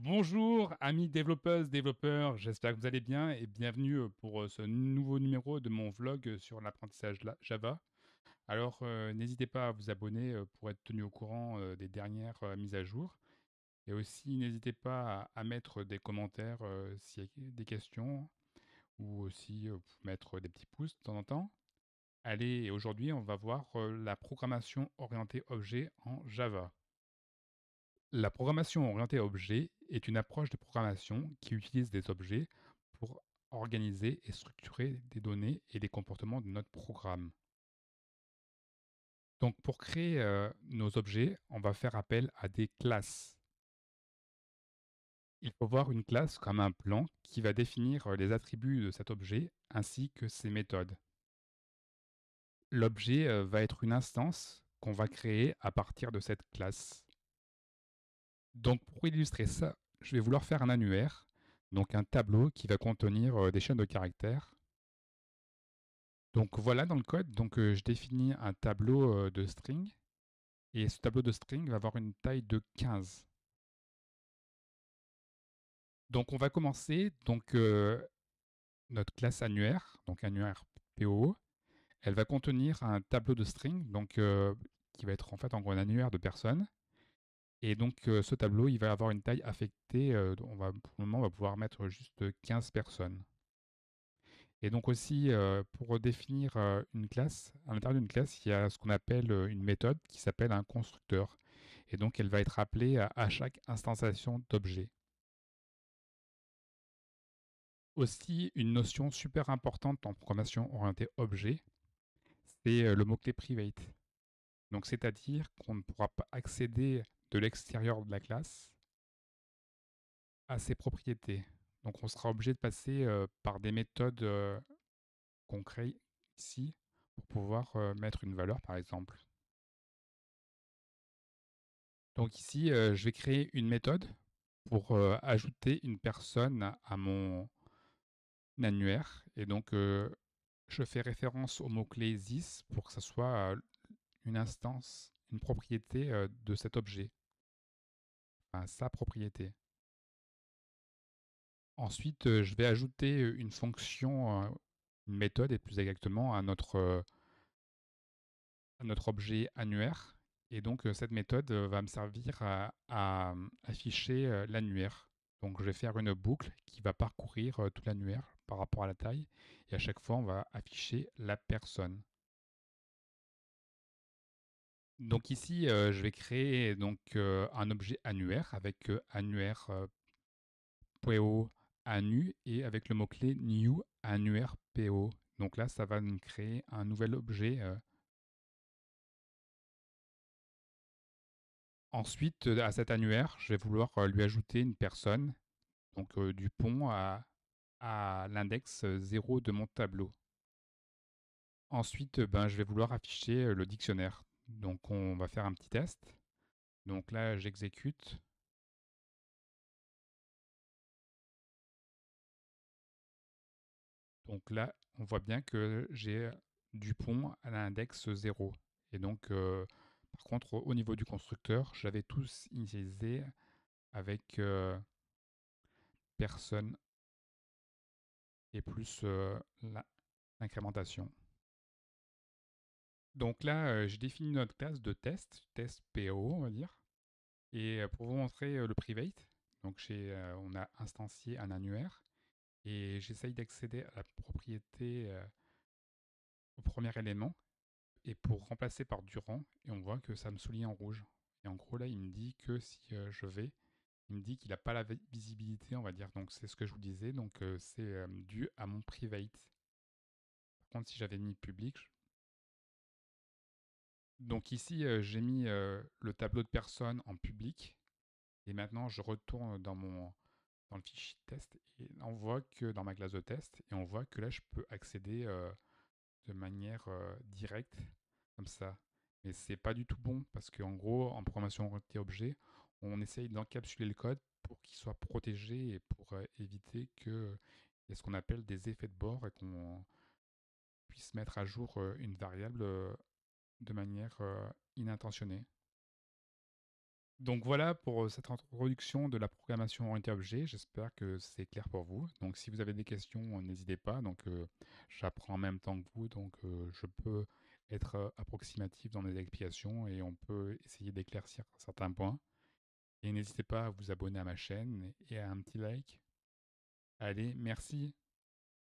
Bonjour amis développeuses, développeurs, j'espère que vous allez bien et bienvenue pour ce nouveau numéro de mon vlog sur l'apprentissage Java. Alors n'hésitez pas à vous abonner pour être tenu au courant des dernières mises à jour et aussi n'hésitez pas à mettre des commentaires s'il y a des questions ou aussi mettre des petits pouces de temps en temps. Allez, et aujourd'hui on va voir la programmation orientée objet en Java. La programmation orientée objet est une approche de programmation qui utilise des objets pour organiser et structurer des données et des comportements de notre programme. Donc pour créer nos objets, on va faire appel à des classes. Il faut voir une classe comme un plan qui va définir les attributs de cet objet ainsi que ses méthodes. L'objet va être une instance qu'on va créer à partir de cette classe. Donc pour illustrer ça, je vais vouloir faire un annuaire, donc un tableau qui va contenir des chaînes de caractères. Donc voilà dans le code, je définis un tableau de string et ce tableau de string va avoir une taille de 15. Donc on va commencer notre classe annuaire, donc annuaire PO, elle va contenir un tableau de string qui va être en fait en gros un annuaire de personnes. Et ce tableau, il va avoir une taille affectée. Pour le moment, on va pouvoir mettre juste 15 personnes. Et donc aussi, pour définir une classe, à l'intérieur d'une classe, il y a ce qu'on appelle une méthode qui s'appelle un constructeur. Et donc, elle va être appelée à chaque instanciation d'objet. Aussi, une notion super importante en programmation orientée objet, c'est le mot-clé private. Donc, c'est-à-dire qu'on ne pourra pas accéder de l'extérieur de la classe à ses propriétés. Donc, on sera obligé de passer par des méthodes qu'on crée ici pour pouvoir mettre une valeur, par exemple. Donc ici, je vais créer une méthode pour ajouter une personne à mon annuaire. Et je fais référence au mot-clé this pour que ce soit une instance, une propriété de cet objet, enfin, sa propriété. Ensuite, je vais ajouter une fonction, une méthode, et plus exactement à notre objet annuaire. Et cette méthode va me servir à afficher l'annuaire. Donc je vais faire une boucle qui va parcourir tout l'annuaire par rapport à la taille. Et à chaque fois, on va afficher la personne. Donc ici, je vais créer un objet annuaire avec annuaire.po annu et avec le mot-clé new annuaire.po. Donc là, ça va me créer un nouvel objet. Ensuite, à cet annuaire, je vais vouloir lui ajouter une personne, Dupont à l'index 0 de mon tableau. Ensuite, je vais vouloir afficher le dictionnaire. Donc on va faire un petit test. Donc là, j'exécute. Donc là, on voit bien que j'ai Dupont à l'index 0. Et par contre, au niveau du constructeur, j'avais tous initialisé avec personne et plus l'incrémentation. Donc là, j'ai défini notre classe de test PO, on va dire. Et pour vous montrer le private, on a instancié un annuaire et j'essaye d'accéder à la propriété au premier élément et pour remplacer par Durand et on voit que ça me souligne en rouge. Et en gros là, il me dit que si je vais, il me dit qu'il n'a pas la visibilité, on va dire. Donc c'est ce que je vous disais, c'est dû à mon private. Par contre, si j'avais mis public, donc ici, j'ai mis le tableau de personnes en public. Et maintenant, je retourne dans le fichier de test et on voit que dans ma classe de test, et on voit que là, je peux accéder de manière directe, comme ça. Mais c'est pas du tout bon parce qu'en gros, en programmation orientée objet, on essaye d'encapsuler le code pour qu'il soit protégé et pour éviter qu'il y ait ce qu'on appelle des effets de bord et qu'on puisse mettre à jour une variable de manière inintentionnée. Donc voilà pour cette introduction de la programmation orientée objet. J'espère que c'est clair pour vous. Donc si vous avez des questions, n'hésitez pas. Donc j'apprends en même temps que vous, donc je peux être approximatif dans mes explications et on peut essayer d'éclaircir certains points. Et n'hésitez pas à vous abonner à ma chaîne et à un petit like. Allez, merci.